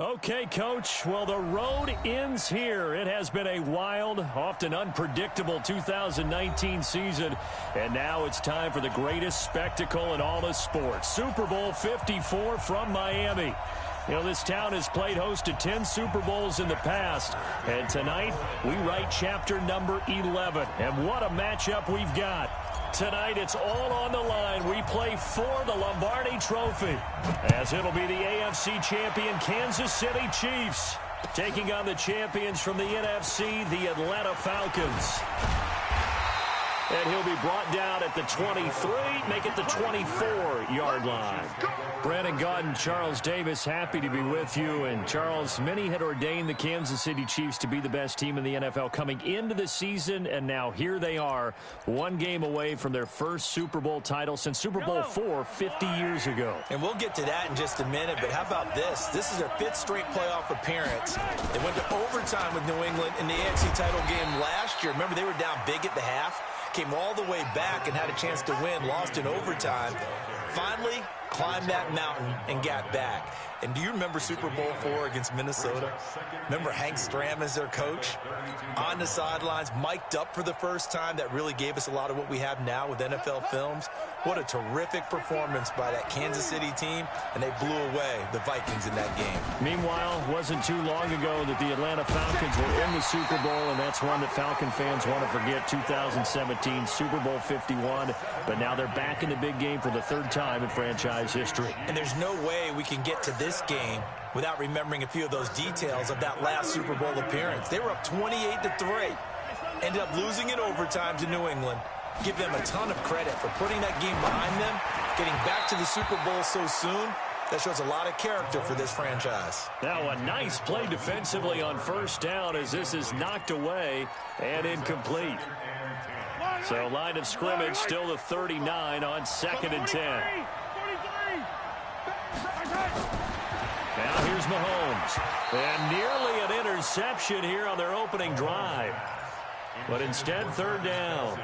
Okay, Coach. Well, the road ends here. It has been a wild, often unpredictable 2019 season. And now it's time for the greatest spectacle in all of sports. Super Bowl 54 from Miami. You know, this town has played host to 10 Super Bowls in the past. And tonight, we write chapter number 11. And what a matchup we've got. Tonight, it's all on the line. We play for the Lombardi Trophy, as it'll be the AFC champion Kansas City Chiefs taking on the champions from the NFC, the Atlanta Falcons. And he'll be brought down at the 23, make it the 24-yard line. Brandon Gaudin, Charles Davis, happy to be with you. And, Charles, many had ordained the Kansas City Chiefs to be the best team in the NFL coming into the season, and now here they are, one game away from their first Super Bowl title since Super Bowl IV 50 years ago. And we'll get to that in just a minute, but how about this? This is their 5th straight playoff appearance. They went to overtime with New England in the AFC title game last year. Remember, they were down big at the half, came all the way back and had a chance to win, lost in overtime. Finally, climbed that mountain and got back. And do you remember Super Bowl IV against Minnesota? Remember Hank Stram as their coach? On the sidelines, mic'd up for the first time. That really gave us a lot of what we have now with NFL films. What a terrific performance by that Kansas City team, and they blew away the Vikings in that game. Meanwhile, it wasn't too long ago that the Atlanta Falcons were in the Super Bowl, and that's one that Falcon fans want to forget, 2017 Super Bowl 51. But now they're back in the big game for the 3rd time in franchise history. And there's no way we can get to this game without remembering a few of those details of that last Super Bowl appearance. They were up 28-3, ended up losing in overtime to New England. Give them a ton of credit for putting that game behind them, getting back to the Super Bowl so soon. That shows a lot of character for this franchise. Now a nice play defensively on first down as this is knocked away and incomplete. So line of scrimmage still the 39 on 2nd and 10. Now here's Mahomes. And nearly an interception here on their opening drive. But instead, 3rd down.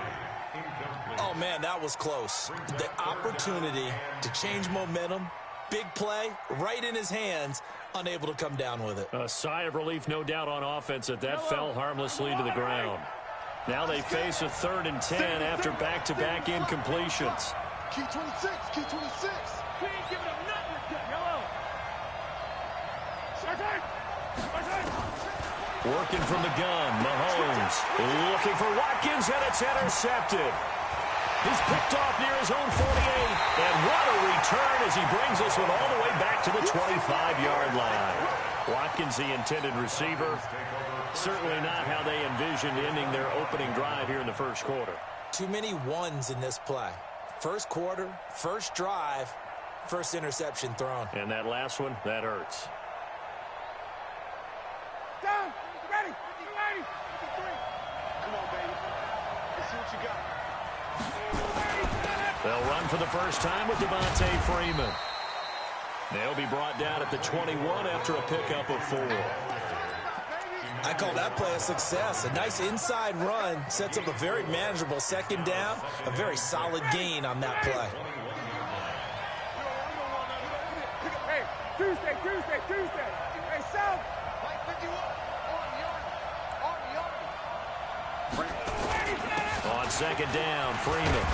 Oh, man, that was close. The opportunity to change momentum, big play, right in his hands, unable to come down with it. A sigh of relief, no doubt, on offense that fell harmlessly to the ground. Now they face a 3rd and 10 after back-to-back incompletions. Key 26, key 26. We ain't giving up nothing. Yellow. Working from the gun, Mahomes looking for Watkins, and it's intercepted. He's picked off near his own 48, and what a return as he brings this one all the way back to the 25-yard line. Watkins, the intended receiver. Certainly not how they envisioned ending their opening drive here in the first quarter. Too many ones in this play. First quarter, first drive, first interception thrown. And that last one, that hurts. Down, ready, ready. Come on, baby. Let's see what you got. They'll run for the first time with Devontae Freeman. They'll be brought down at the 21 after a pickup of 4. I call that play a success. A nice inside run sets up a very manageable 2nd down. A very solid gain on that play. Hey, Tuesday. Hey, South. On 2nd down, Freeman.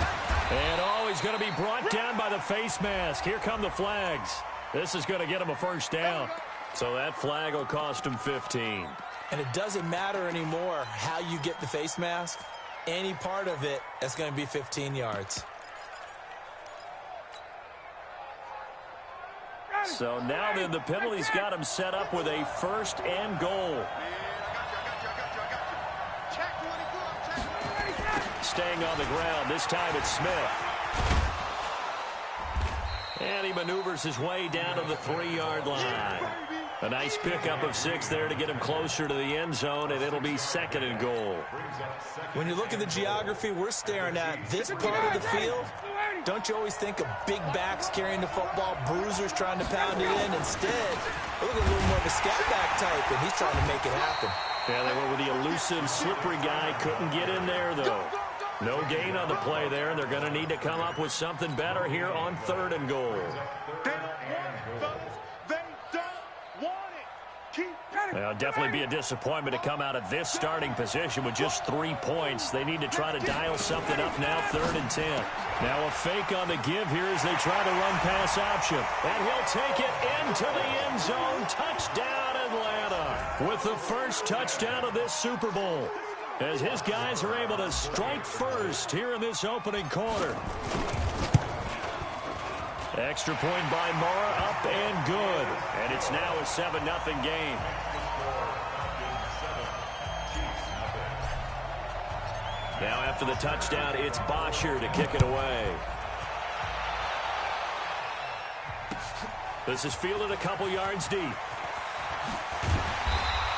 And he's going to be brought down by the face mask. Here come the flags. This is going to get him a 1st down. So that flag will cost him 15. And it doesn't matter anymore how you get the face mask. Any part of it is going to be 15 yards. So now then the penalty's got him set up with a 1st and goal. Staying on the ground. This time it's Smith. And he maneuvers his way down to the 3-yard line. A nice pickup of 6 there to get him closer to the end zone, and it'll be 2nd and goal. When you look at the geography we're staring at, this part of the field, don't you always think of big backs carrying the football, bruisers trying to pound it in? Instead, look at a little more of a scat back type, and he's trying to make it happen. Yeah, they went with the elusive, slippery guy. Couldn't get in there, though. No gain on the play there. They're going to need to come up with something better here on 3rd and goal. They don't want it. Well, definitely be a disappointment to come out of this starting position with just 3 points. They need to try to dial something up now, 3rd and 10. Now a fake on the give here as they try the run-pass option. And he'll take it into the end zone. Touchdown, Atlanta. With the first touchdown of this Super Bowl, as his guys are able to strike first here in this opening quarter. Extra point by Mora, up and good. And it's now a 7-0 game. Now after the touchdown, it's Bosher to kick it away. This is fielded a couple yards deep.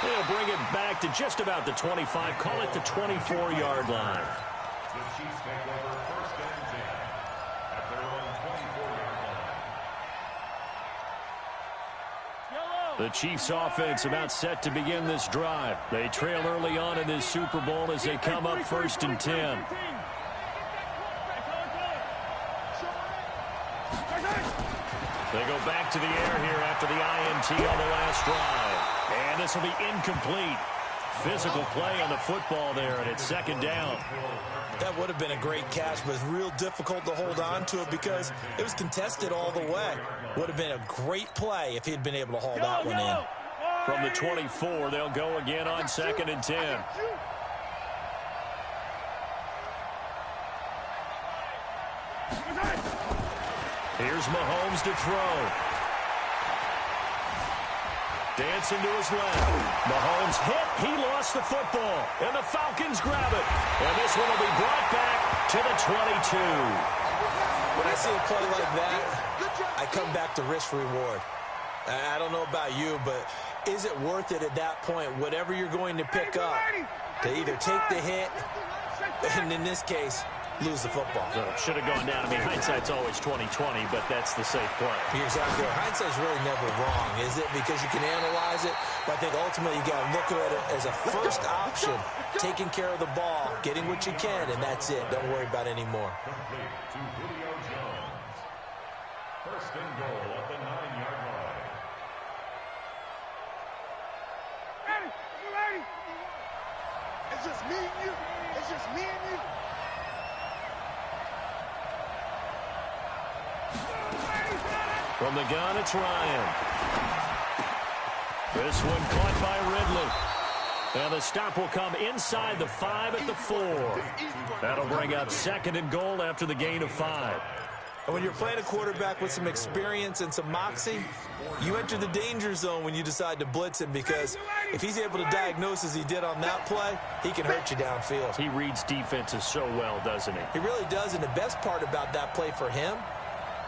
They'll bring it back to just about the 25. Call it the 24-yard line. The Chiefs take over 1st and 10 at their own 24-yard line. The Chiefs offense about set to begin this drive. They trail early on in this Super Bowl as they come up 1st and 10. They go back to the air here after the INT on the last drive. And this will be incomplete. Physical play on the football there, and it's 2nd down. That would have been a great catch, but it's real difficult to hold on to it because it was contested all the way. Would have been a great play if he had been able to haul that one in. From the 24, they'll go again on 2nd and 10. Here's Mahomes to throw. Dancing to his left. Mahomes hit. He lost the football. And the Falcons grab it. And this one will be brought back to the 22. When I see a play like that, I come back to risk-reward. I don't know about you, but is it worth it at that point, whatever you're going to pick up, to either take the hit, and in this case, lose the football? So should have gone down. I mean, hindsight's always 20/20, but that's the safe play. You're exactly right. Hindsight's really never wrong, is it? Because you can analyze it, but I think ultimately you got to look at it as a first option, taking care of the ball, getting what you can, and that's it. Don't worry about any more. Complete to Julio Jones. 1st and goal at the 9-yard line. Ready? You ready? It's just me and you. It's just me and you. From the gun, it's Ryan. This one caught by Ridley. And the stop will come inside the 5 at the 4. That'll bring up 2nd and goal after the gain of 5. And when you're playing a quarterback with some experience and some moxie, you enter the danger zone when you decide to blitz him, because if he's able to diagnose as he did on that play, he can hurt you downfield. He reads defenses so well, doesn't he? He really does, and the best part about that play for him,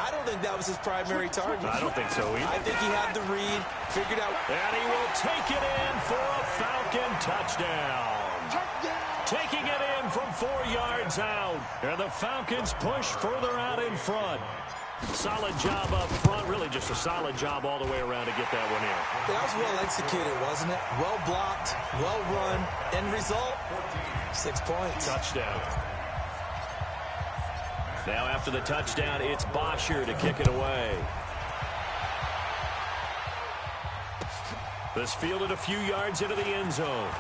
I don't think that was his primary target. I don't think so either. I think he had the read, figured out. And he will take it in for a Falcon touchdown. Taking it in from 4 yards out. And the Falcons push further out in front. Solid job up front. Really just a solid job all the way around to get that one in. That was well executed, wasn't it? Well blocked, well run. End result, 6 points. Touchdown. Now after the touchdown, it's Bosher to kick it away. This fielded a few yards into the end zone.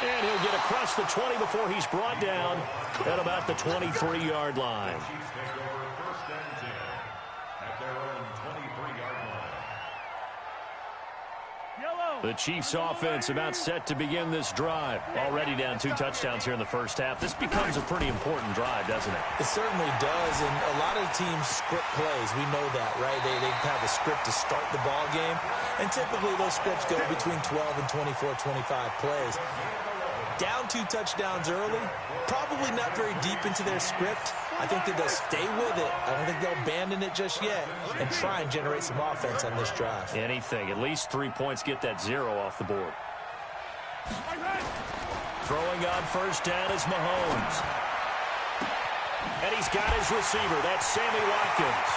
And he'll get across the 20 before he's brought down at about the 23-yard line. Chiefs take over 1st and 10 at their own 23-yard line. The Chiefs offense about set to begin this drive. Already down 2 touchdowns here in the first half. This becomes a pretty important drive, doesn't it? It certainly does, and a lot of teams script plays. We know that, right? They have a script to start the ball game, and typically those scripts go between 12 and 24, 25 plays. Down 2 touchdowns early, probably not very deep into their script. I think that they'll stay with it. I don't think they'll abandon it just yet and try and generate some offense on this drive. Anything. At least 3 points, get that 0 off the board. Throwing on first down is Mahomes. And he's got his receiver. That's Sammy Watkins.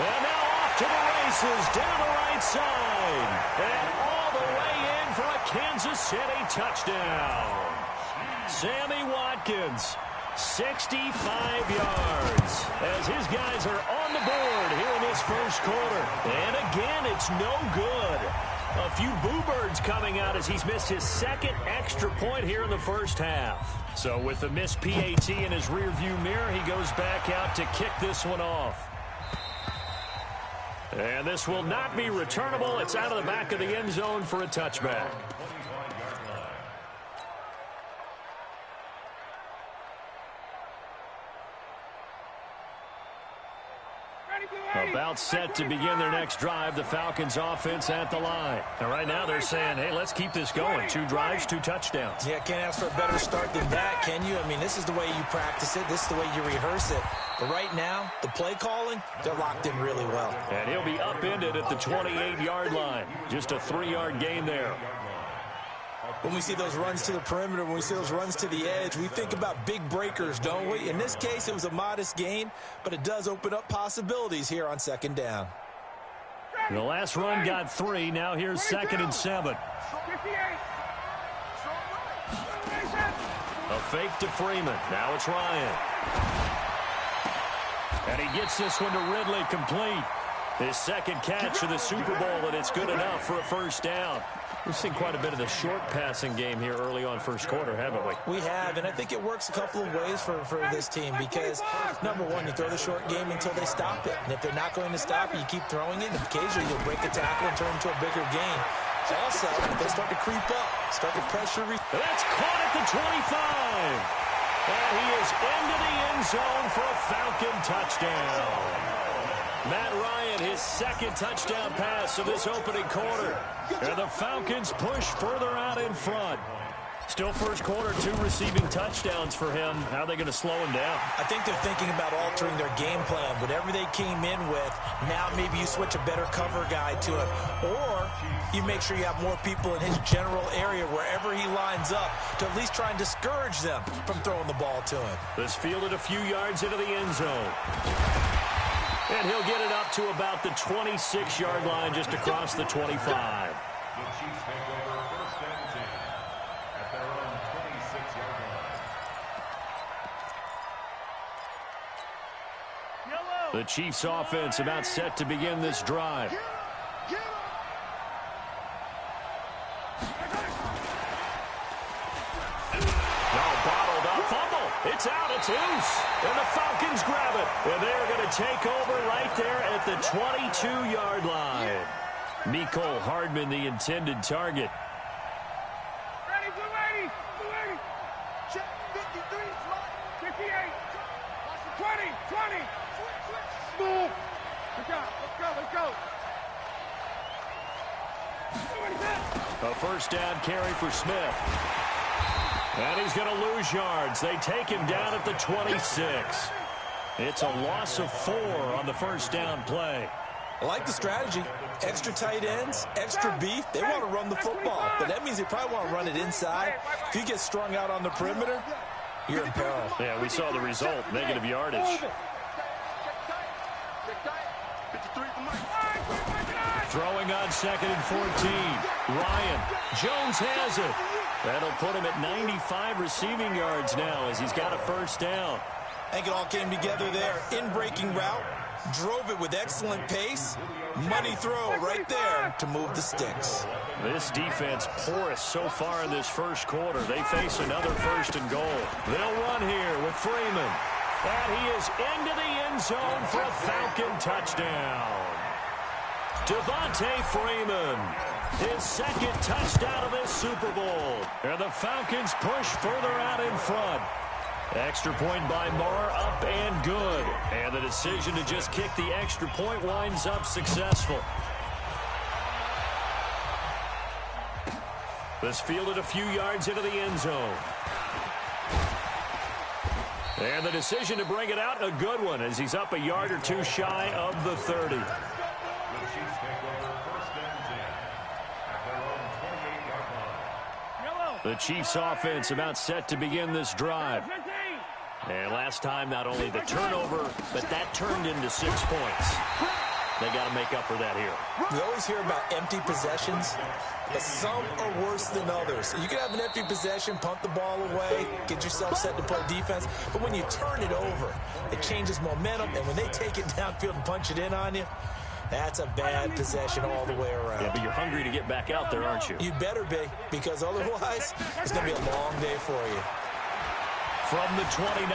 And now off to the races down the right side. And all the way in for a Kansas City touchdown. Sammy Watkins 65 yards as his guys are on the board here in this first quarter. And again, it's no good. A few boo birds coming out as he's missed his second extra point here in the first half. So with the missed PAT in his rearview mirror, he goes back out to kick this one off. And this will not be returnable. It's out of the back of the end zone for a touchback. About set to begin their next drive, the Falcons offense at the line. And right now they're saying, hey, let's keep this going. 2 drives, 2 touchdowns. Yeah, can't ask for a better start than that, can you? I mean, this is the way you practice it. This is the way you rehearse it. But right now, the play calling, they're locked in really well. And he'll be upended at the 28-yard line. Just a 3-yard gain there. When we see those runs to the perimeter, when we see those runs to the edge, we think about big breakers, don't we? In this case, it was a modest gain, but it does open up possibilities here on second down. The last run got 3. Now here's 2nd and 7. A fake to Freeman. Now it's Ryan. And he gets this one to Ridley complete. His second catch of the Super Bowl, and it's good enough for a first down. We've seen quite a bit of the short passing game here early on first quarter, haven't we? We have, and I think it works a couple of ways for this team because, number one, you throw the short game until they stop it. And if they're not going to stop it, you keep throwing it, and occasionally you'll break a tackle and turn into a bigger gain. Also, if they start to creep up, start to pressure. That's caught at the 25. And he is into the end zone for a Falcon touchdown. Matt Ryan, his second touchdown pass of this opening quarter. And the Falcons push further out in front. Still first quarter, 2 receiving touchdowns for him. How are they going to slow him down? I think they're thinking about altering their game plan. Whatever they came in with, now maybe you switch a better cover guy to him. Or you make sure you have more people in his general area wherever he lines up to at least try and discourage them from throwing the ball to him. This fielded a few yards into the end zone. And he'll get it up to about the 26-yard line just across the 25. The Chiefs take over 1st and 10 at their own 26-yard line. The Chiefs offense about set to begin this drive. It's out, it's loose, and the Falcons grab it. And they're going to take over right there at the 22-yard line. Mecole Hardman, the intended target. Ready, blue 80, blue 80. Check 53, 58, 20. Move. Let's go. A first down carry for Smith. And he's going to lose yards. They take him down at the 26. It's a loss of 4 on the first down play. I like the strategy. Extra tight ends, extra beef. They want to run the football, but that means they probably want to run it inside. If you get strung out on the perimeter, you're in peril. Yeah, we saw the result, negative yardage. Throwing on 2nd and 14. Ryan. Jones has it. That'll put him at 95 receiving yards now as he's got a first down. I think it all came together there. In-breaking route. Drove it with excellent pace. Money throw right there to move the sticks. This defense porous so far in this first quarter. They face another 1st and goal. They'll run here with Freeman. And he is into the end zone for a Falcon touchdown. Devontae Freeman, his second touchdown of this Super Bowl. And the Falcons push further out in front. Extra point by Marr, up and good. And the decision to just kick the extra point winds up successful. This fielded a few yards into the end zone. And the decision to bring it out, a good one, as he's up a yard or 2 shy of the 30. The Chiefs offense about set to begin this drive. And last time, not only the turnover, but that turned into 6 points. They got to make up for that here. We always hear about empty possessions, but some are worse than others. You can have an empty possession, punt the ball away, get yourself set to play defense, but when you turn it over, it changes momentum, and when they take it downfield and punch it in on you, that's a bad possession all the way around. Yeah, but you're hungry to get back out there, aren't you? You better be, because otherwise, it's going to be a long day for you. From the 29,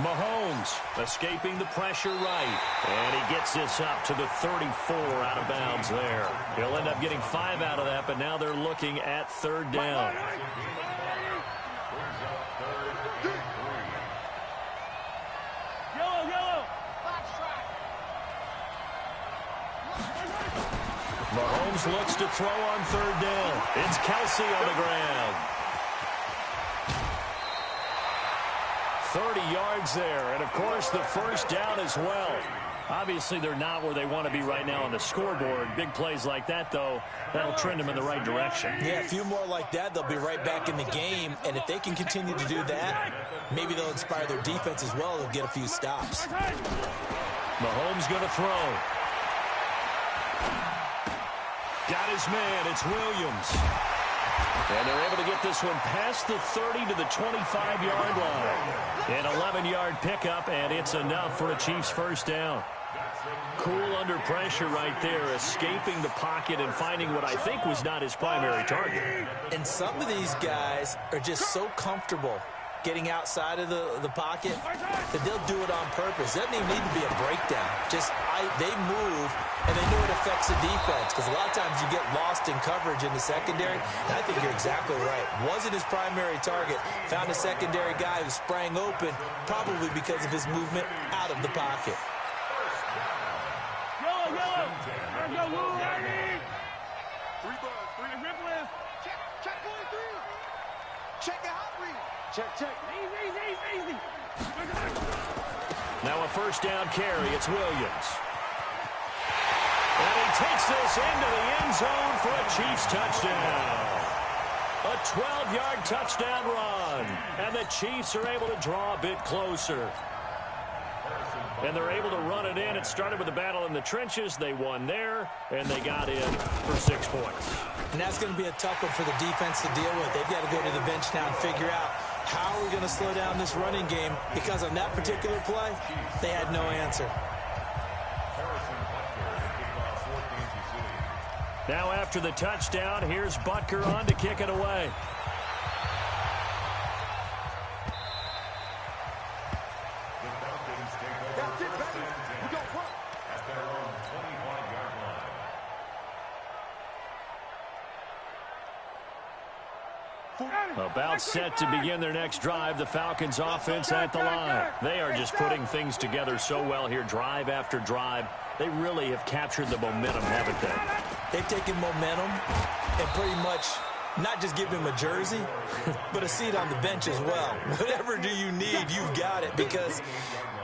Mahomes escaping the pressure right. And he gets this up to the 34 out of bounds there. He'll end up getting 5 out of that, but now they're looking at third down. Mahomes looks to throw on third down. It's Kelsey on the ground. 30 yards there, and of course the first down as well. Obviously they're not where they want to be right now on the scoreboard. Big plays like that, though, that'll trend them in the right direction. Yeah, a few more like that, they'll be right back in the game, and if they can continue to do that, maybe they'll inspire their defense as well. They'll get a few stops. Mahomes going to throw. Got his man, it's Williams. And they're able to get this one past the 30 to the 25-yard line. An 11-yard pickup, and it's enough for a Chiefs first down. Cool under pressure right there, escaping the pocket and finding what I think was not his primary target. And some of these guys are just so comfortable getting outside of the pocket that they'll do it on purpose. It doesn't even need to be a breakdown. They move, and they know it affects the defense, because a lot of times you get lost in coverage in the secondary, and I think you're exactly right. Wasn't his primary target. Found a secondary guy who sprang open, probably because of his movement out of the pocket. Check. Easy. Now a first down carry. It's Williams. And he takes this into the end zone for a Chiefs touchdown. A 12-yard touchdown run. And the Chiefs are able to draw a bit closer. And they're able to run it in. It started with a battle in the trenches. They won there, and they got in for 6 points. And that's going to be a tough one for the defense to deal with. They've got to go to the bench now and figure out how are we going to slow down this running game, because on that particular play, they had no answer. Now after the touchdown, here's Butker on to kick it away. About set to begin their next drive, the Falcons offense at the line. They are just putting things together so well here, drive after drive. They really have captured the momentum, haven't they? They've taken momentum and pretty much not just give him a jersey, but a seat on the bench as well. Whatever do you need, you've got it, because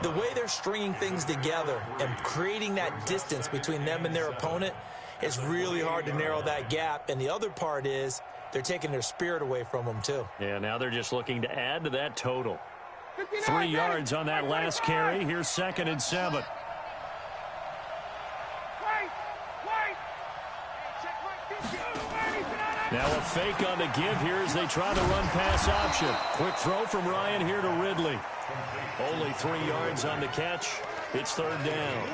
the way they're stringing things together and creating that distance between them and their opponent, it's really hard to narrow that gap. And the other part is they're taking their spirit away from them, too. Yeah, now they're just looking to add to that total. 3 yards on that last carry. Here's 2nd and 7. Now a fake on the give here as they try the run-pass option. Quick throw from Ryan here to Ridley. Only 3 yards on the catch. It's 3rd down.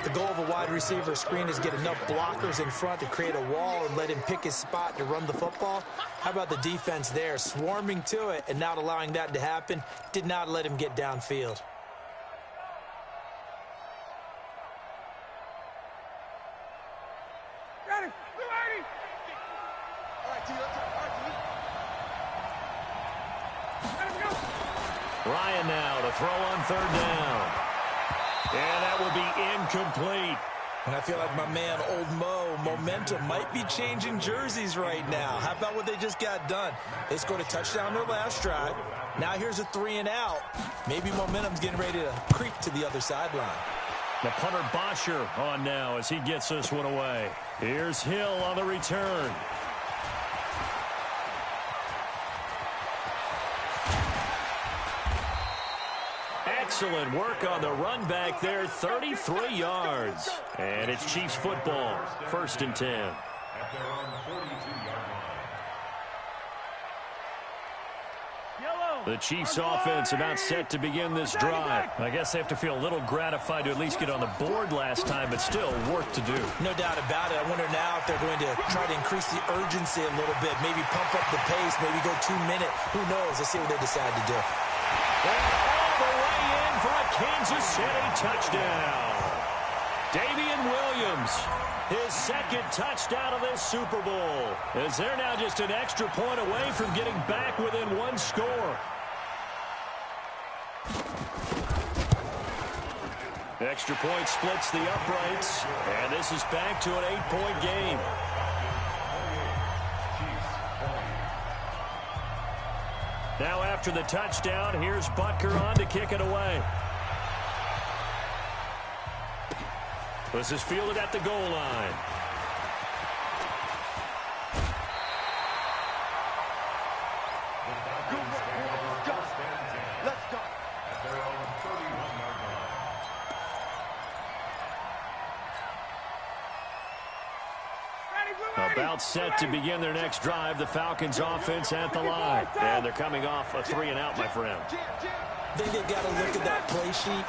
The goal of a wide receiver screen is get enough blockers in front to create a wall and let him pick his spot to run the football. How about the defense there, swarming to it and not allowing that to happen? Did not let him get downfield. Ryan now to throw on 3rd down. And that will be incomplete. And I feel like my man, Old Mo, momentum might be changing jerseys right now. How about what they just got done? They scored a touchdown their last drive. Now here's a 3 and out. Maybe momentum's getting ready to creep to the other sideline. The punter Bosher on now as he gets this one away. Here's Hill on the return. Excellent work on the run back there, 33 yards. And it's Chiefs football, 1st and 10. At their own 42-yard line. The Chiefs offense about set to begin this drive. I guess they have to feel a little gratified to at least get on the board last time, but still work to do. No doubt about it. I wonder now if they're going to try to increase the urgency a little bit, maybe pump up the pace, maybe go 2 minute. Who knows? Let's see what they decide to do. And all the way in for a Kansas City touchdown. Damian Williams, his 2nd touchdown of this Super Bowl, as they're now just an extra point away from getting back within 1 score. Extra point splits the uprights, and this is back to an 8-point game. Now after the touchdown, here's Butker on to kick it away. This is fielded at the goal line. Let's go. At their own 31-yard line. About set to begin their next drive, the Falcons offense at the line. And they're coming off a 3-and-out, my friend. I think they've got to look at that play sheet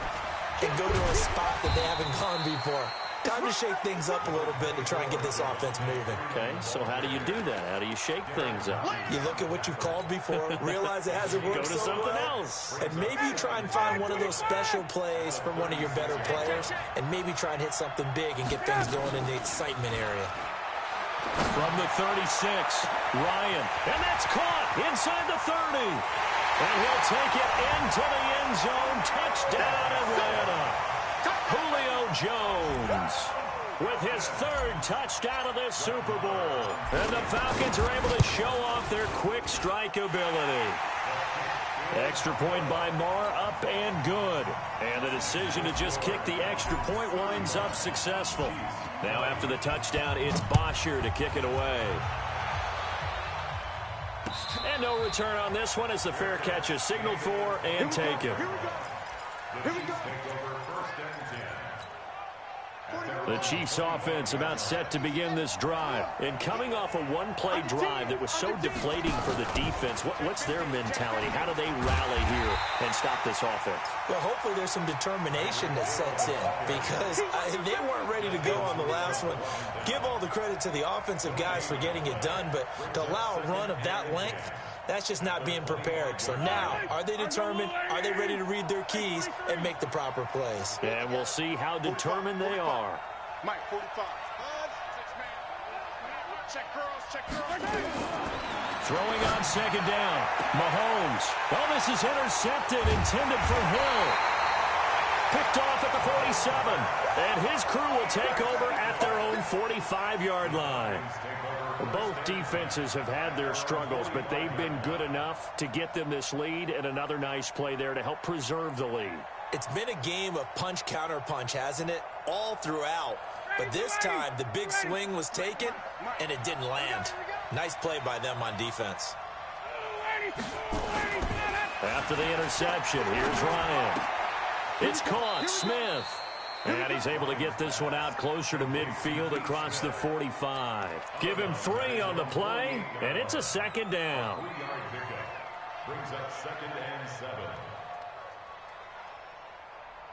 and go to a spot that they haven't gone before. Time to shake things up a little bit to try and get this offense moving. Okay, so how do you do that? How do you shake things up? You look at what you've called before, realize it hasn't worked Go to so something well, else. and maybe you try and find one of those special plays from one of your better players, and maybe try and hit something big and get things going in the excitement area. From the 36, Ryan. And that's caught inside the 30. And he'll take it into the end zone. Touchdown, Atlanta. Julio Jones with his 3rd touchdown of this Super Bowl. And the Falcons are able to show off their quick strike ability. Extra point by Marr, up and good. And the decision to just kick the extra point winds up successful. Now after the touchdown, it's Bosher to kick it away. And no return on this one as the fair catch is signaled for and taken. The Chiefs take over 1st and 10. The Chiefs offense about set to begin this drive. And coming off a one-play drive that was so deflating for the defense, what's their mentality? How do they rally here and stop this offense? Well, hopefully there's some determination that sets in because they weren't ready to go on the last one. Give all the credit to the offensive guys for getting it done, but to allow a run of that length, that's just not being prepared. So now, are they determined? Are they ready to read their keys and make the proper plays? And we'll see how determined they are. Mike, 45. Check girls, check girls. Throwing on 2nd down. Mahomes. Oh, this is intercepted, intended for Hill. Picked off at the 47. And his crew will take over at their own 45-yard line. Both defenses have had their struggles, but they've been good enough to get them this lead, and another nice play there to help preserve the lead. It's been a game of punch-counter-punch, hasn't it? All throughout. But this time, the big swing was taken, and it didn't land. Nice play by them on defense. After the interception, here's Ryan. It's caught. Smith. And he's able to get this one out closer to midfield across the 45. Give him 3 on the play, and it's a 2nd down. 3-yard pickup brings up 2nd and 7.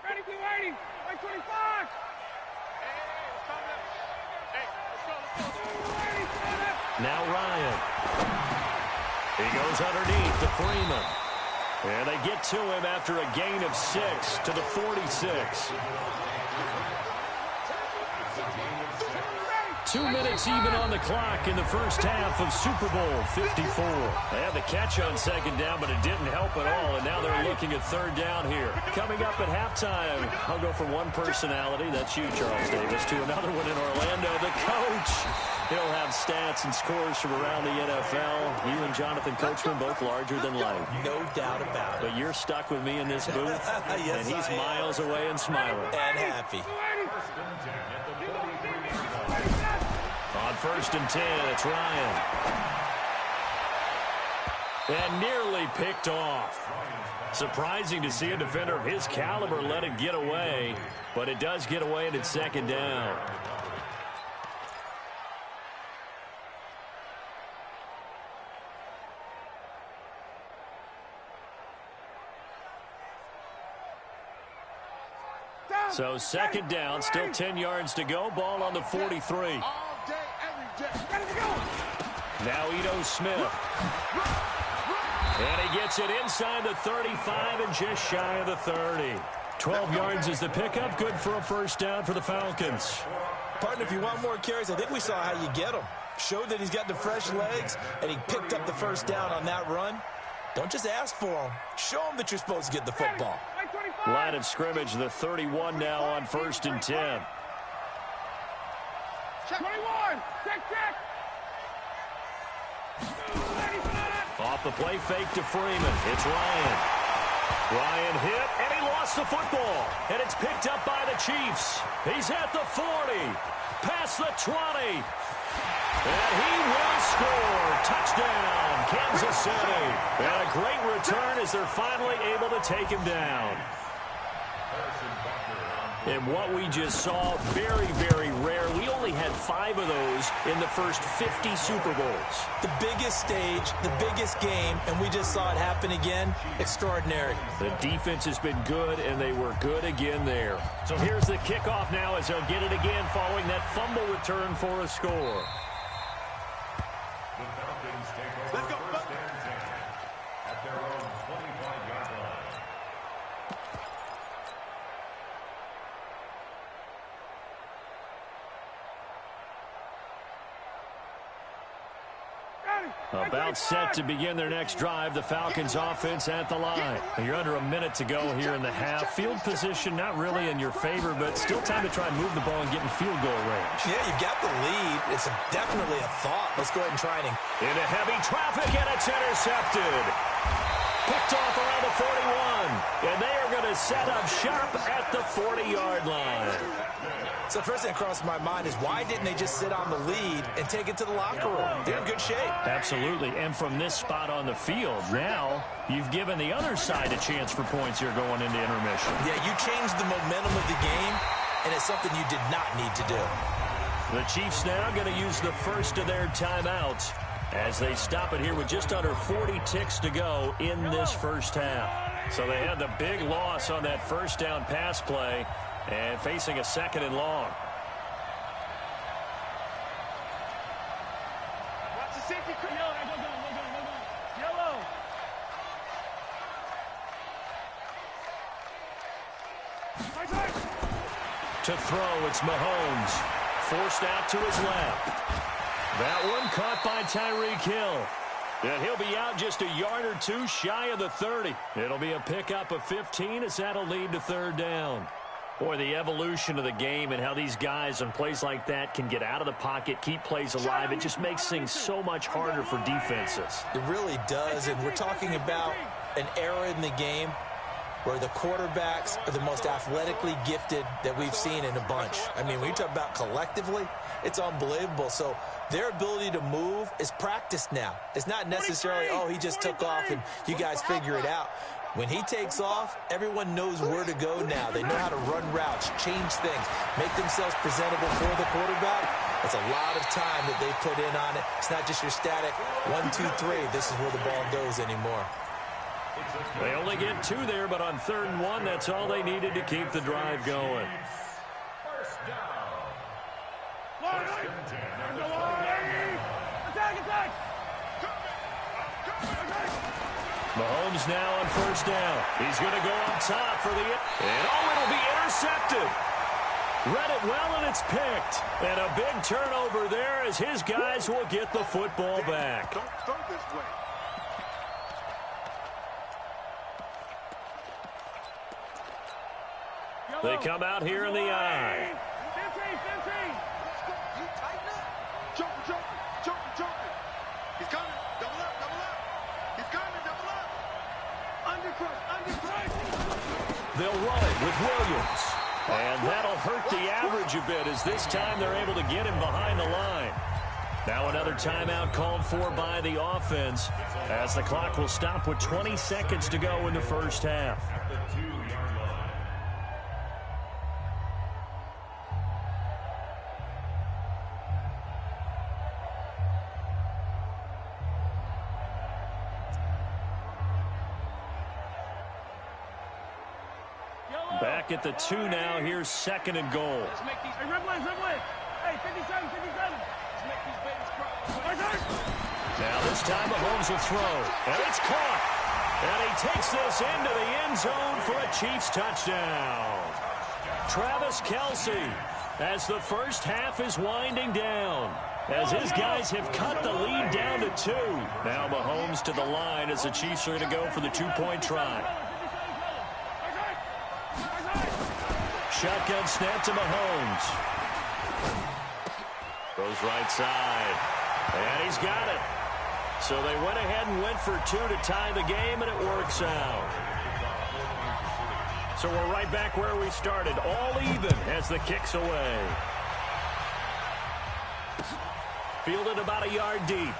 Ready, be waiting. 25. Now Ryan. He goes underneath to Freeman. And they get to him after a gain of 6 to the 46. 2 minutes even on the clock in the first half of Super Bowl 54. They had the catch on 2nd down, but it didn't help at all, and now they're looking at 3rd down here. Coming up at halftime, I'll go from one personality, that's you, Charles Davis, to another one in Orlando, the coach. He'll have stats and scores from around the NFL. You and Jonathan Coachman both larger than life. No doubt about it. But you're stuck with me in this booth, Yes, and he's miles away and smiling. And happy. 1st and 10 at the 43-yard line. On 1st and 10, it's Ryan. And nearly picked off. Surprising to see a defender of his caliber let it get away, but it does get away and it's second down. So second down, still 10 yards to go. Ball on the 43. Now Ito Smith. And he gets it inside the 35 and just shy of the 30. 12 yards is the pickup. Good for a first down for the Falcons. Partner, if you want more carries, I think we saw how you get them. Showed that he's got the fresh legs, and he picked up the first down on that run. Don't just ask for him. Show him that you're supposed to get the football. Line of scrimmage, the 31 now on 1st and 10. 21. Check. Off the play fake to Freeman. It's Ryan. Ryan hit, and he lost the football. And it's picked up by the Chiefs. He's at the 40. Past the 20. And he will score. Touchdown, Kansas City. And a great return as they're finally able to take him down. And what we just saw, very, very rare. We only had 5 of those in the first 50 Super Bowls. The biggest stage, the biggest game, and we just saw it happen again. Extraordinary. The defense has been good, and they were good again there. So here's the kickoff now as they'll get it again following that fumble return for a score. The Falcons take over first and 10 at their own 25-yard line. About set to begin their next drive, the Falcons offense at the line. You're under a minute to go here in the half. Field position not really in your favor, but still time to try and move the ball and get in field goal range. Yeah, you've got the lead. It's definitely a thought. Let's go ahead and try it. Into heavy traffic, and it's intercepted. Picked off around the 41, and they are going to set up sharp at the 40-yard line. So first thing that crossed my mind is why didn't they just sit on the lead and take it to the locker room? They're in good shape. Absolutely, and from this spot on the field, now you've given the other side a chance for points here going into intermission. Yeah, you changed the momentum of the game, and it's something you did not need to do. The Chiefs now going to use the first of their timeouts as they stop it here with just under 40 ticks to go in this first half. So they had the big loss on that first down pass play and facing a second and long. Watch the safety. Yellow. To throw, it's Mahomes. Forced out to his left. That one caught by Tyreek Hill. And he'll be out just a yard or two shy of the 30. It'll be a pickup of 15 as that'll lead to third down. Boy, the evolution of the game and how these guys on plays like that can get out of the pocket, keep plays alive, it just makes things so much harder for defenses. It really does, and we're talking about an era in the game where the quarterbacks are the most athletically gifted that we've seen in a bunch. I mean, when you talk about collectively, it's unbelievable. So their ability to move is practiced now. It's not necessarily, oh, he just took off and you guys figure it out. When he takes off, everyone knows where to go now. They know how to run routes, change things, make themselves presentable for the quarterback. It's a lot of time that they put in on it. It's not just your static 1, 2, 3. This is where the ball goes anymore. They only get 2 there, but on 3rd and 1, that's all they needed to keep the drive going. First down. Attack. Mahomes now on 1st down. He's going to go up top for the... And it'll be intercepted. Read it well, and it's picked. And a big turnover there as his guys will get the football back. Don't start this way. They come out here in the eye. 15. Jumping. He's coming. Double up. He's coming. Double up. Undercut. They'll run it with Williams. And that'll hurt the average a bit as this time they're able to get him behind the line. Now another timeout called for by the offense as the clock will stop with 20 seconds to go in the first half. At the 2-yard line. Back at the 2 now. Here's second and goal. Let's make these. Hey, Ripley. Hey, 57. Let's make these babies cry. Now this time Mahomes will throw, and it's caught. And he takes this into the end zone for a Chiefs touchdown. Travis Kelce, as the first half is winding down, as his guys have cut the lead down to 2. Now Mahomes to the line as the Chiefs are going to go for the 2-point try. Shotgun snap to Mahomes. Goes right side. And he's got it. So they went ahead and went for 2 to tie the game, and it works out. So we're right back where we started. All even as the kick's away. Fielded about a yard deep.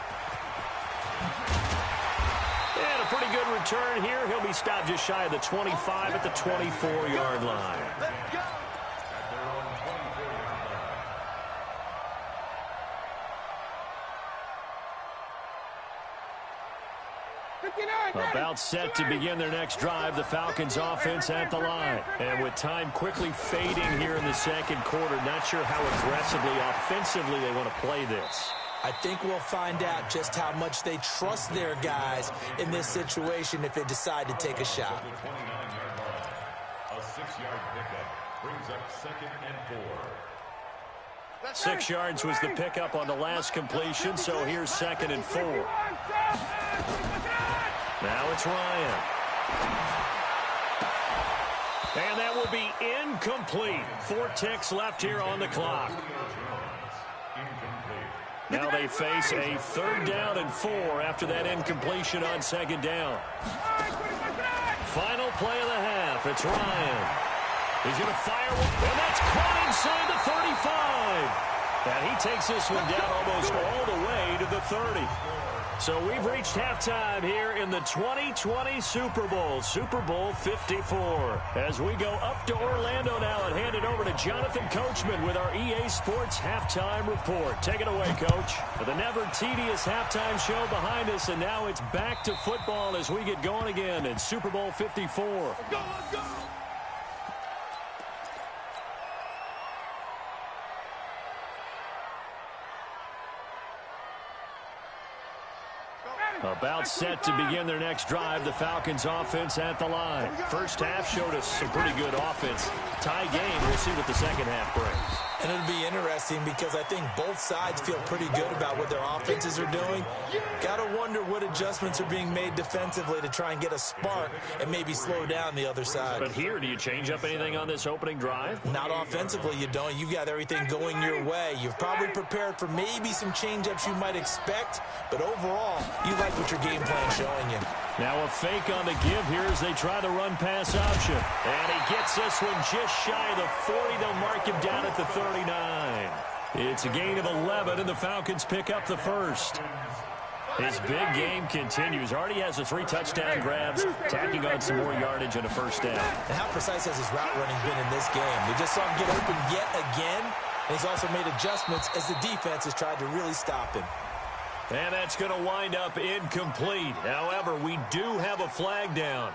And a pretty good return here. He'll be stopped just shy of the 25 at the 24-yard line. About set to begin their next drive, the Falcons offense at the line. And with time quickly fading here in the second quarter, not sure how aggressively, offensively they want to play this. I think we'll find out just how much they trust their guys in this situation if they decide to take a shot. The 29-yard line. A 6-yard pickup brings up second and 4. 6 yards was the pickup on the last completion, so here's second and 4. Now it's Ryan. And that will be incomplete. 4 ticks left here on the clock. Now they face a 3rd down and 4 after that incompletion on 2nd down. Final play of the half. It's Ryan. He's going to fire one, and that's caught inside the 35. And he takes this one down almost all the way to the 30. So we've reached halftime here in the 2020 Super Bowl, Super Bowl 54. As we go up to Orlando now and hand it over to Jonathan Coachman with our EA Sports Halftime Report. Take it away, Coach. The never tedious halftime show behind us, and now it's back to football as we get going again in Super Bowl 54. Let's go! About set to begin their next drive, the Falcons offense at the line. First half showed us some pretty good offense. Tie game, we'll see what the second half brings. And it'll be interesting because I think both sides feel pretty good about what their offenses are doing. Got to wonder what adjustments are being made defensively to try and get a spark and maybe slow down the other side. But here, do you change up anything on this opening drive? Not offensively, you don't. You've got everything going your way. You've probably prepared for maybe some change-ups you might expect, but overall, you like what your game plan is showing you. Now a fake on the give here as they try the run-pass option. And he gets this one just shy of the 40. They'll mark him down at the 39. It's a gain of 11, and the Falcons pick up the first. His big game continues. Already has the 3 touchdown grabs, tacking on some more yardage and a first down. And how precise has his route running been in this game? We just saw him get open yet again, and he's also made adjustments as the defense has tried to really stop him. And that's going to wind up incomplete. However, we do have a flag down.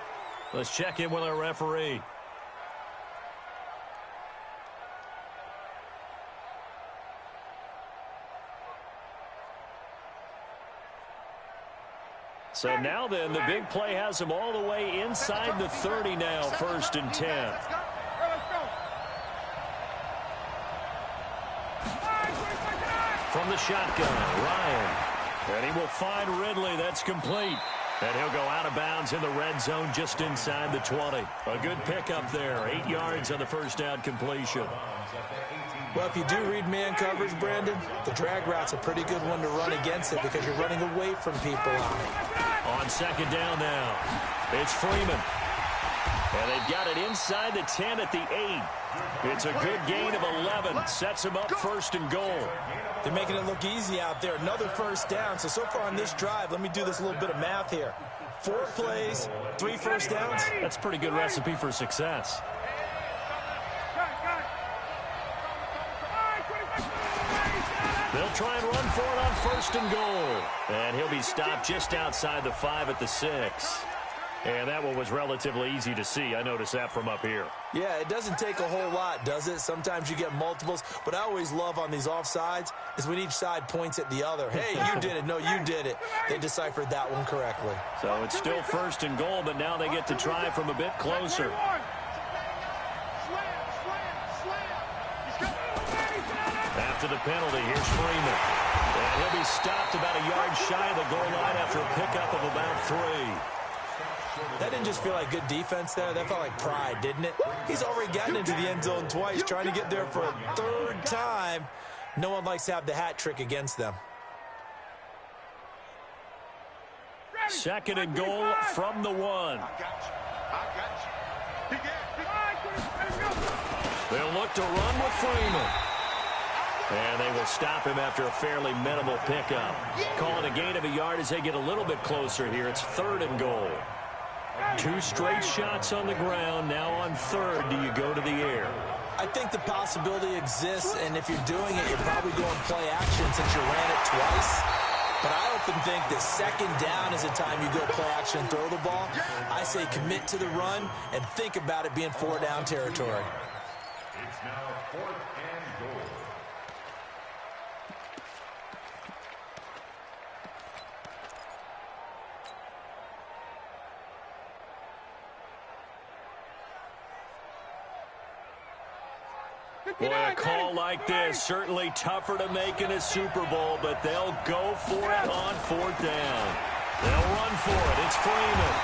Let's check in with our referee. So now then, the big play has them all the way inside the 30 now, 1st and 10. From the shotgun, Ryan. And he will find Ridley. That's complete. And he'll go out of bounds in the red zone just inside the 20. A good pickup there. 8 yards on the first down completion. Well, if you do read man coverage, Brandon, the drag route's a pretty good one to run against it because you're running away from people on it. On 2nd down now, it's Freeman. And they've got it inside the 10 at the 8. It's a good gain of 11. Sets them up first and goal. They're making it look easy out there. Another first down. So far on this drive, let me do this little bit of math here. 4 plays, 3 first downs. That's a pretty good recipe for success. They'll try and run for it on first and goal. And he'll be stopped just outside the 5 at the 6. And that one was relatively easy to see. I noticed that from up here. Yeah, it doesn't take a whole lot, does it? Sometimes you get multiples. What I always love on these offsides is when each side points at the other. Hey, you did it. No, you did it. They deciphered that one correctly. So it's still first and goal, but now they get to try from a bit closer. After the penalty, here's Freeman. And he'll be stopped about a yard shy of the goal line after a pickup of about 3. That didn't just feel like good defense there. That felt like pride, didn't it? He's already gotten into the end zone twice, trying to get there for a 3rd time. No one likes to have the hat trick against them. Second and goal from the 1. They'll look to run with Freeman. And they will stop him after a fairly minimal pickup. Calling a gain of a yard as they get a little bit closer here. It's 3rd and goal. 2 straight shots on the ground. Now on 3rd, do you go to the air? I think the possibility exists, and if you're doing it, you're probably going play action since you ran it twice. But I often think that 2nd down is the time you go play action and throw the ball. I say commit to the run and think about it being 4 down territory. It's now 4th and goal. Boy, a call like this, certainly tougher to make in a Super Bowl, but they'll go for it on 4th down. They'll run for it. It's Freeman.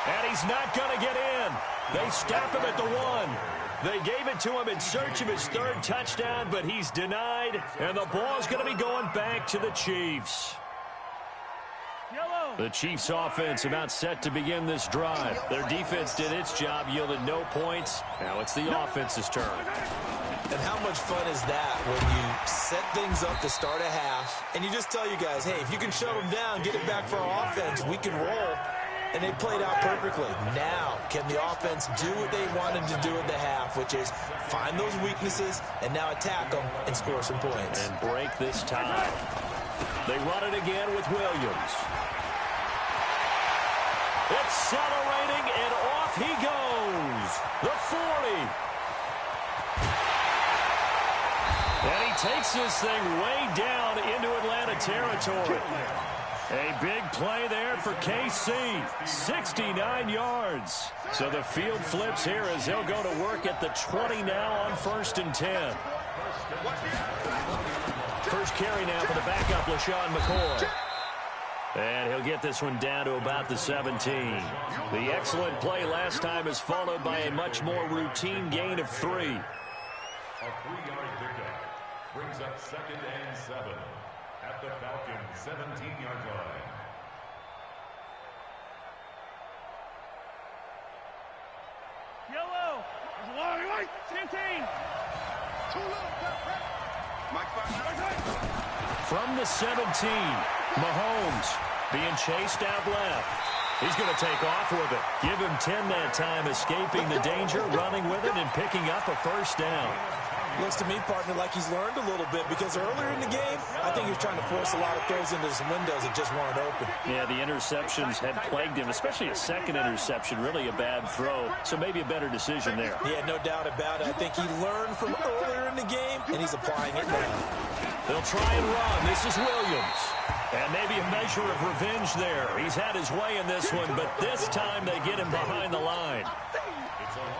And he's not going to get in. They stop him at the 1. They gave it to him in search of his 3rd touchdown, but he's denied, and the ball's going to be going back to the Chiefs. The Chiefs offense about set to begin this drive. Their defense did its job, yielded no points. Now it's the offense's turn. And how much fun is that when you set things up to start a half, and you just tell you guys, hey, if you can shut them down, get it back for our offense, we can roll. And they played out perfectly. Now, can the offense do what they wanted to do at the half, which is find those weaknesses and now attack them and score some points. And break this tie. They run it again with Williams. Accelerating, and off he goes. The 40. And he takes this thing way down into Atlanta territory. A big play there for KC. 69 yards. So the field flips here as they'll go to work at the 20 now on 1st and 10. First carry now for the backup, LaShawn McCoy. And he'll get this one down to about the 17. The excellent play last time is followed by a much more routine gain of 3. A 3-yard pickup brings up 2nd and 7 at the Falcons' 17-yard line. Yellow. There's a long light. 10. Too low. Mike 5. From the 17, Mahomes being chased out left. He's going to take off with it. Give him 10 that time, escaping the danger, running with it, and picking up a 1st down. Looks to me, partner, like he's learned a little bit because earlier in the game, I think he was trying to force a lot of throws into some windows that just weren't open. Yeah, the interceptions had plagued him, especially a 2nd interception, really a bad throw. So maybe a better decision there. Yeah, no doubt about it. I think he learned from earlier in the game, and he's applying it now. They'll try and run. This is Williams. And maybe a measure of revenge there. He's had his way in this one, but this time they get him behind the line.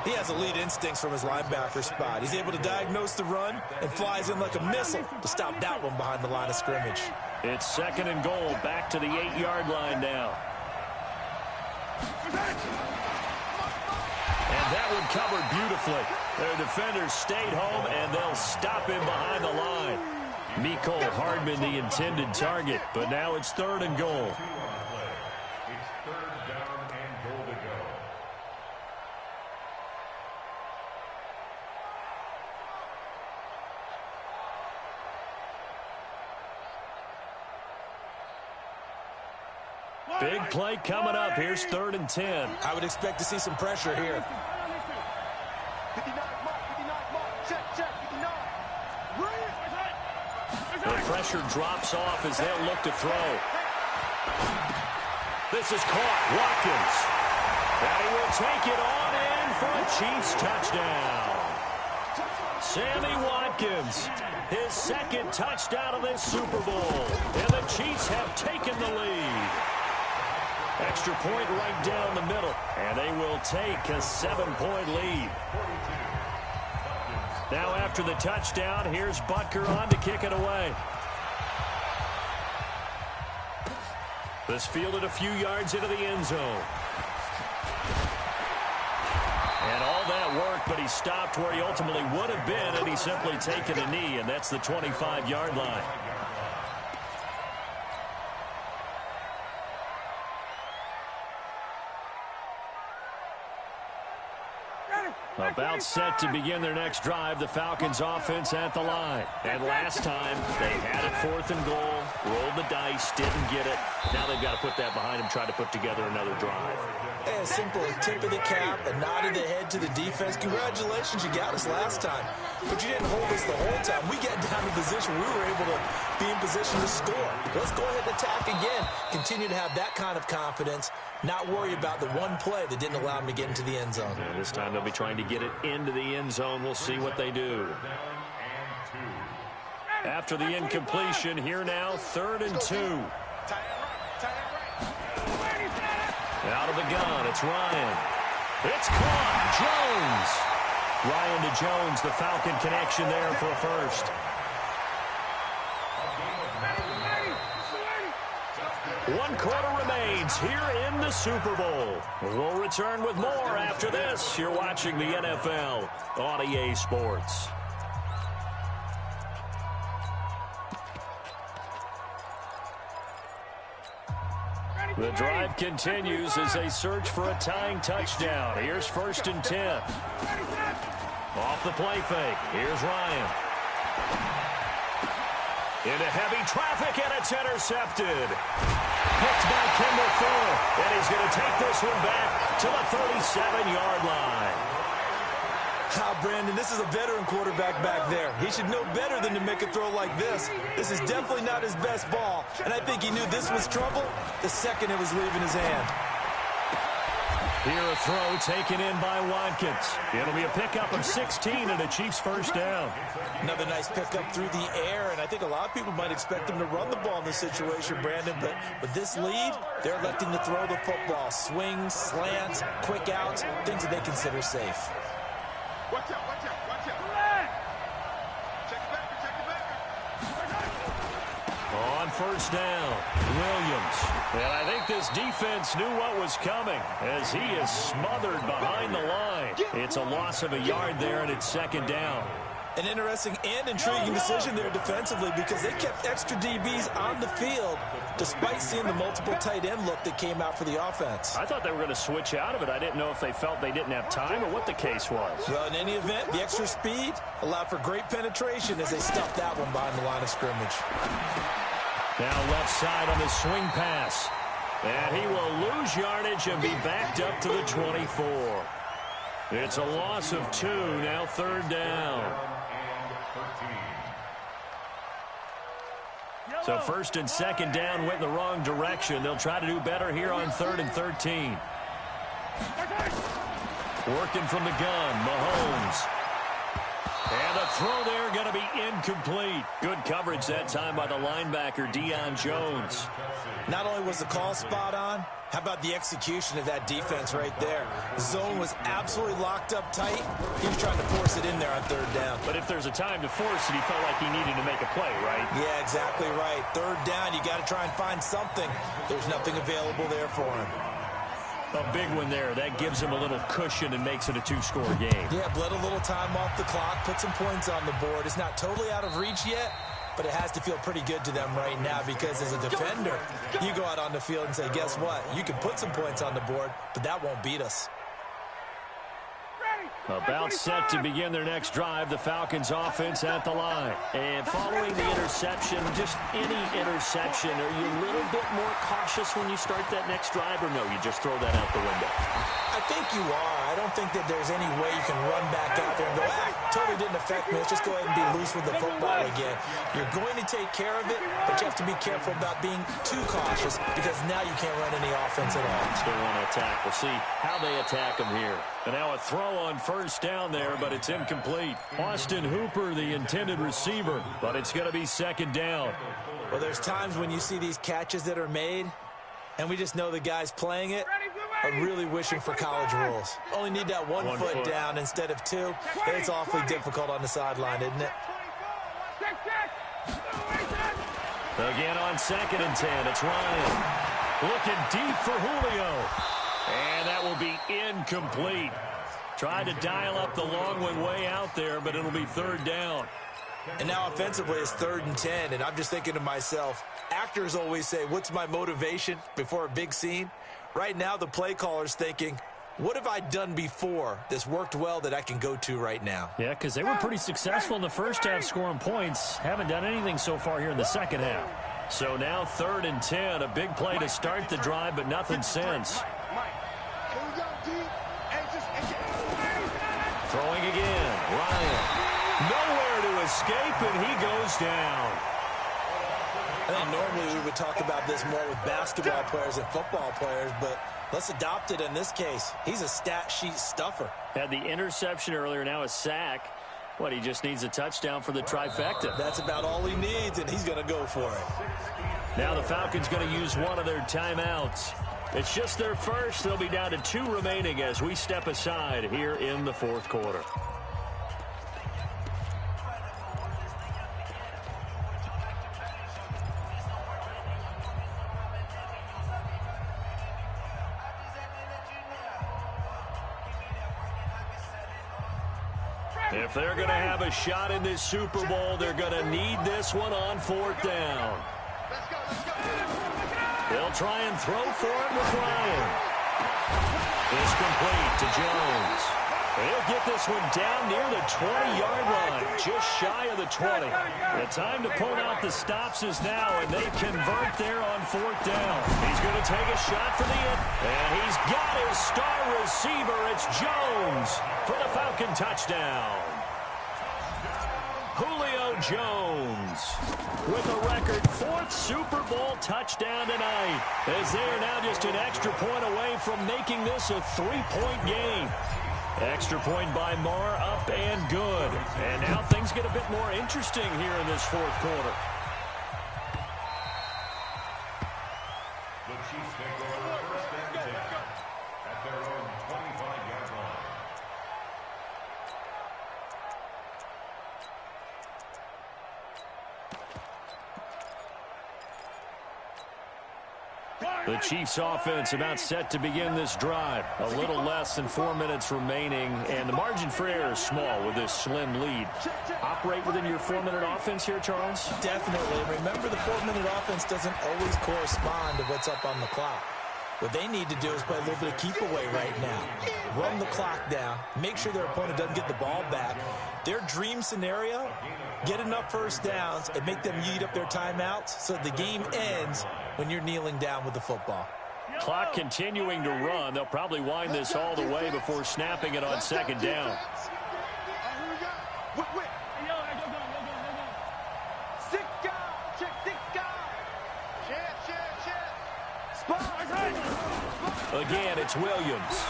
He has elite instincts from his linebacker spot. He's able to diagnose the run and flies in like a missile to stop that one behind the line of scrimmage. It's 2nd and goal, back to the 8-yard line now. And that one covered beautifully. Their defenders stayed home, and they'll stop him behind the line. Mecole Hardman, the intended target, but now it's 3rd and goal. It's 3rd down and goal to go. Big play coming up. Here's 3rd and 10. I would expect to see some pressure here. 59 mark, 59 mark. Check, 59. The pressure drops off as they'll look to throw. This is caught. Watkins. And he will take it on in for a Chiefs touchdown. Sammy Watkins, his 2nd touchdown of this Super Bowl. And the Chiefs have taken the lead. Extra point right down the middle. And they will take a 7-point lead. Now after the touchdown, here's Butker on to kick it away. This fielded a few yards into the end zone. And all that work, but he stopped where he ultimately would have been had he simply taken a knee, and that's the 25-yard line. About set to begin their next drive, the Falcons offense at the line. And last time, they had it 4th and goal, rolled the dice, didn't get it. Now they've got to put that behind them, try to put together another drive. As simple as tip of the cap, a nod of the head to the defense. Congratulations, you got us last time. But you didn't hold us the whole time. We got down to position. We were able to be in position to score. Let's go ahead and attack again. Continue to have that kind of confidence. Not worry about the one play that didn't allow them to get into the end zone. And this time they'll be trying to get it into the end zone. We'll see what they do. After the incompletion, here now, 3rd and 2. Out of the gun, it's Ryan. It's caught. Jones. Ryan to Jones, the Falcon connection there for a first. 1 quarter remains here in the Super Bowl. We'll return with more after this. You're watching the NFL on EA Sports. The drive continues as they search for a tying touchdown. Here's 1st and 10. Off the play fake. Here's Ryan. Into heavy traffic, and it's intercepted. Picked by Kendall Fuller, and he's going to take this one back to the 37-yard line. Brandon, this is a veteran quarterback back there. He should know better than to make a throw like this. This is definitely not his best ball, and I think he knew this was trouble the second it was leaving his hand. Here a throw taken in by Watkins. It'll be a pickup of 16 and a Chiefs first down. Another nice pickup through the air, and I think a lot of people might expect them to run the ball in this situation, Brandon, but with this lead, they're electing to throw the football. Swings, slants, quick outs, things that they consider safe. Watch out, watch out, watch out. Check it back, check it back. On first down, Williams. And I think this defense knew what was coming as he is smothered behind the line. It's a loss of a yard there, and it's 2nd down. An interesting and intriguing decision there defensively because they kept extra DBs on the field despite seeing the multiple tight end look that came out for the offense. I thought they were going to switch out of it. I didn't know if they felt they didn't have time or what the case was. Well, in any event, the extra speed allowed for great penetration as they stuffed that one behind the line of scrimmage. Now left side on the swing pass. And he will lose yardage and be backed up to the 24. It's a loss of 2, now 3rd down. So 1st and 2nd down went the wrong direction. They'll try to do better here on 3rd and 13. Working from the gun, Mahomes. And a throw there going to be incomplete. Good coverage that time by the linebacker, Deion Jones. Not only was the call spot on, how about the execution of that defense right there? The zone was absolutely locked up tight. He was trying to force it in there on 3rd down. But if there's a time to force it, he felt like he needed to make a play, right? Yeah, exactly right. 3rd down, you got to try and find something. There's nothing available there for him. A big one there. That gives him a little cushion and makes it a 2-score game. Yeah, bled a little time off the clock, put some points on the board. It's not totally out of reach yet, but it has to feel pretty good to them right now because as a defender, you go out on the field and say, guess what? You can put some points on the board, but that won't beat us. About set to begin their next drive, the Falcons offense at the line. And following the interception, just any interception, are you a little bit more cautious when you start that next drive, or no, you just throw that out the window? I think you are. I don't think that there's any way you can run back out there and go, totally didn't affect me. Let's just go ahead and be loose with the football again. You're going to take care of it, but you have to be careful about being too cautious because now you can't run any offense at all. Still want to attack. We'll see how they attack them here. And now a throw on first down there, but it's incomplete. Austin Hooper, the intended receiver, but it's going to be second down. Well, there's times when you see these catches that are made, and we just know the guys playing it are really wishing for college rules. Only need that one foot down instead of two. It's awfully difficult on the sideline, isn't it? Again on 2nd and 10, it's Ryan. Looking deep for Julio. And that will be incomplete. Tried to dial up the long one way out there, but it'll be third down. And now offensively it's 3rd and 10, and I'm just thinking to myself, actors always say, what's my motivation before a big scene? Right now the play caller's thinking, what have I done before that's worked well that I can go to right now? Yeah, because they were pretty successful in the first half scoring points. Haven't done anything so far here in the second half. So now 3rd and 10, a big play to start the drive, but nothing since. Throwing again, Ryan. Nowhere to escape, and he goes down. I think normally we would talk about this more with basketball players and football players, but let's adopt it in this case. He's a stat sheet stuffer. Had the interception earlier, now a sack. What, he just needs a touchdown for the trifecta. That's about all he needs, and he's going to go for it. Now the Falcons going to use one of their timeouts. It's just their first. They'll be down to 2 remaining as we step aside here in the 4th quarter. If they're going to have a shot in this Super Bowl, they're going to need this one on 4th down. They'll try and throw for it with Ryan. It's complete to Jones. He'll get this one down near the 20-yard line, just shy of the 20. The time to pull out the stops is now, and they convert there on 4th down. He's going to take a shot for the end, and he's got his star receiver. It's Jones for the Falcon touchdown. Julio Jones with a record 4th Super Bowl touchdown tonight, as they are now just an extra point away from making this a 3-point game. Extra point by Marr, up and good. And now things get a bit more interesting here in this 4th quarter. The Chiefs take over 1st and 10 at their own 25-yard line. The Chiefs offense about set to begin this drive. A little less than 4 minutes remaining, and the margin for error is small with this slim lead. Operate within your 4-minute offense here, Charles? Definitely. Remember, the 4-minute offense doesn't always correspond to what's up on the clock. What they need to do is play a little bit of keep away right now. Run the clock down. Make sure their opponent doesn't get the ball back. Their dream scenario, get enough first downs and make them eat up their timeouts so the game ends when you're kneeling down with the football. Clock continuing to run. They'll probably wind this all the way before snapping it on 2nd down. Again, it's Williams.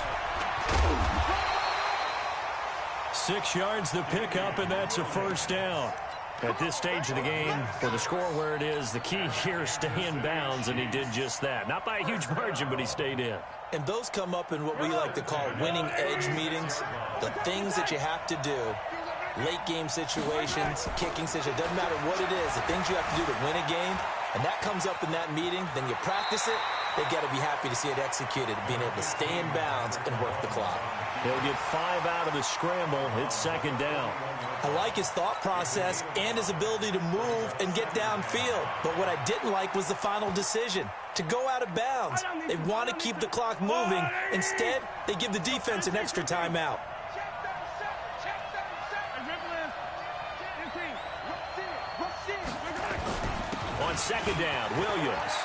6 yards the pickup, and that's a 1st down. At this stage of the game, for the score where it is, the key here is stay in bounds, and he did just that. Not by a huge margin, but he stayed in. And those come up in what we like to call winning edge meetings. The things that you have to do, late game situations, kicking situations, doesn't matter what it is, the things you have to do to win a game, and that comes up in that meeting, then you practice it. They've got to be happy to see it executed, being able to stay in bounds and work the clock. He'll get 5 out of the scramble. It's 2nd down. I like his thought process and his ability to move and get downfield. But what I didn't like was the final decision, to go out of bounds. They want to keep the clock moving. Instead, they give the defense an extra timeout. on second down. Williams.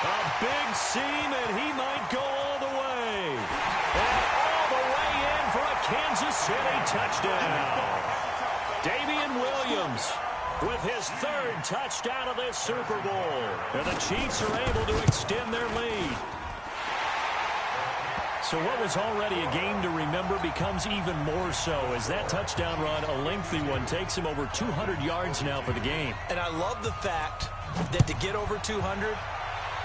A big seam, and he might go all the way. And all the way in for a Kansas City touchdown. Damian Williams with his third touchdown of this Super Bowl. And the Chiefs are able to extend their lead. So what was already a game to remember becomes even more so as that touchdown run, a lengthy one, takes him over 200 yards now for the game. And I love the fact that to get over 200,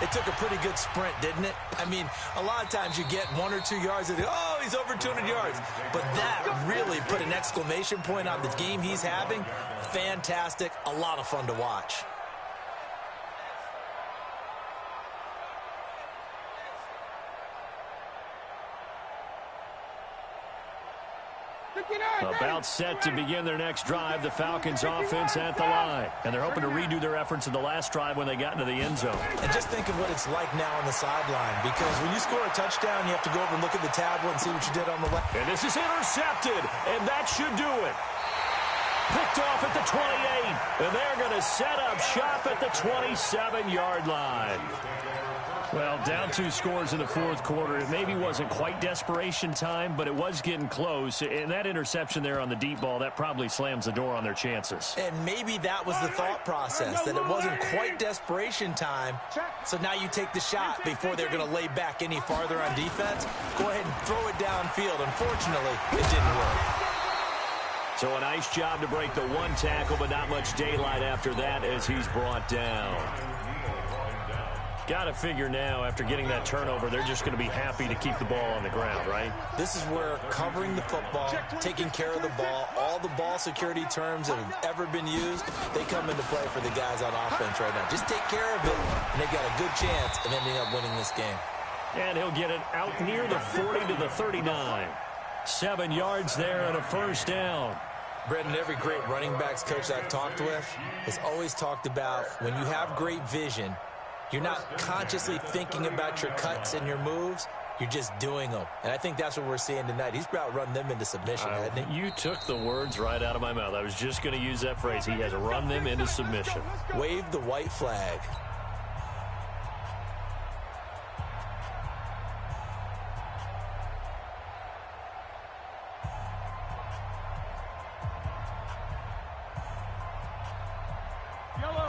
it took a pretty good sprint, didn't it? I mean, a lot of times you get 1 or 2 yards and oh, he's over 200 yards. But that really put an exclamation point on the game he's having. Fantastic. A lot of fun to watch. About set to begin their next drive, the Falcons offense at the line. And they're hoping to redo their efforts in the last drive when they got into the end zone. And just think of what it's like now on the sideline, because when you score a touchdown, you have to go over and look at the tablet and see what you did on the left. And this is intercepted, and that should do it. Picked off at the 28, and they're going to set up shop at the 27-yard line. Well, down 2 scores in the fourth quarter. It maybe wasn't quite desperation time, but it was getting close. And that interception there on the deep ball, that probably slams the door on their chances. And maybe that was the thought process, that it wasn't quite desperation time. So now you take the shot before they're going to lay back any farther on defense. Go ahead and throw it downfield. Unfortunately, it didn't work. So a nice job to break the 1 tackle, but not much daylight after that as he's brought down. Got to figure now, after getting that turnover, they're just going to be happy to keep the ball on the ground, right? This is where covering the football, taking care of the ball, all the ball security terms that have ever been used, they come into play for the guys on offense right now. Just take care of it, and they've got a good chance of ending up winning this game. And he'll get it out near the 40 to the 39. 7 yards there and a first down. Brendan, every great running backs coach I've talked with has always talked about when you have great vision, you're not consciously thinking about your cuts and your moves. You're just doing them. And I think that's what we're seeing tonight. He's about run them into submission, hasn't he? You took the words right out of my mouth. I was just going to use that phrase. He has run them into submission. Wave the white flag.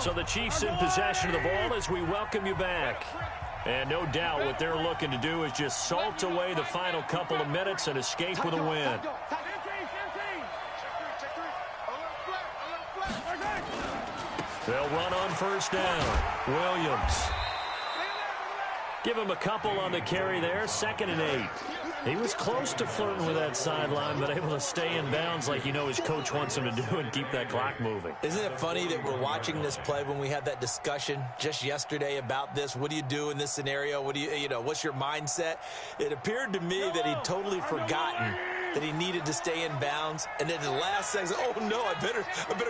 So the Chiefs in possession of the ball as we welcome you back. And no doubt what they're looking to do is just salt away the final couple of minutes and escape with a win. They'll run on first down. Williams. Give him a couple on the carry there. 2nd and 8. He was close to flirting with that sideline, but able to stay in bounds like his coach wants him to do and keep that clock moving. Isn't it funny that we're watching this play when we had that discussion just yesterday about this? What do you do in this scenario? What do what's your mindset? It appeared to me that he'd totally forgotten that he needed to stay in bounds, and then in the last second, oh no, I better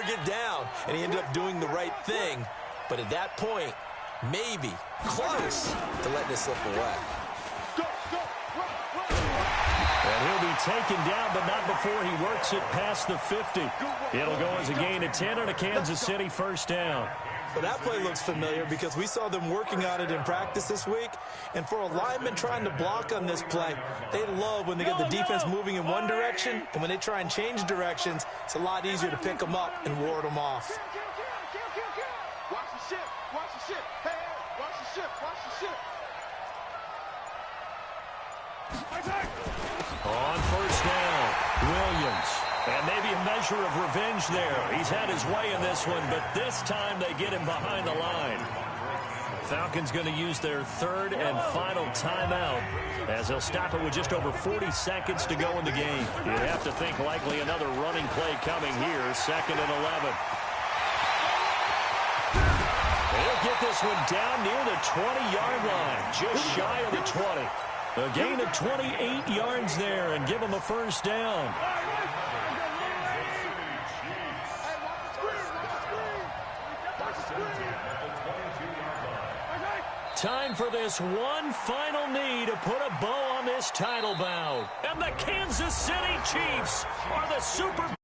get down. And he ended up doing the right thing. But at that point, maybe close to letting it slip away. And he'll be taken down, but not before he works it past the 50. It'll go as a gain of 10 on a Kansas City first down. Well, that play looks familiar because we saw them working on it in practice this week. And for a lineman trying to block on this play, they love when they get the defense moving in one direction. And when they try and change directions, it's a lot easier to pick them up and ward them off. Watch the ship. Watch the ship. Hey, watch the ship. Watch the ship. On first down, Williams. And maybe a measure of revenge there. He's had his way in this one, but this time they get him behind the line. Falcons going to use their 3rd and final timeout as they'll stop it with just over 40 seconds to go in the game. You'd have to think likely another running play coming here, 2nd and 11. They'll get this one down near the 20-yard line, just shy of the 20. A gain of 28 yards there and give them a first down. Time for this one final knee to put a bow on this title bout. And the Kansas City Chiefs are the Super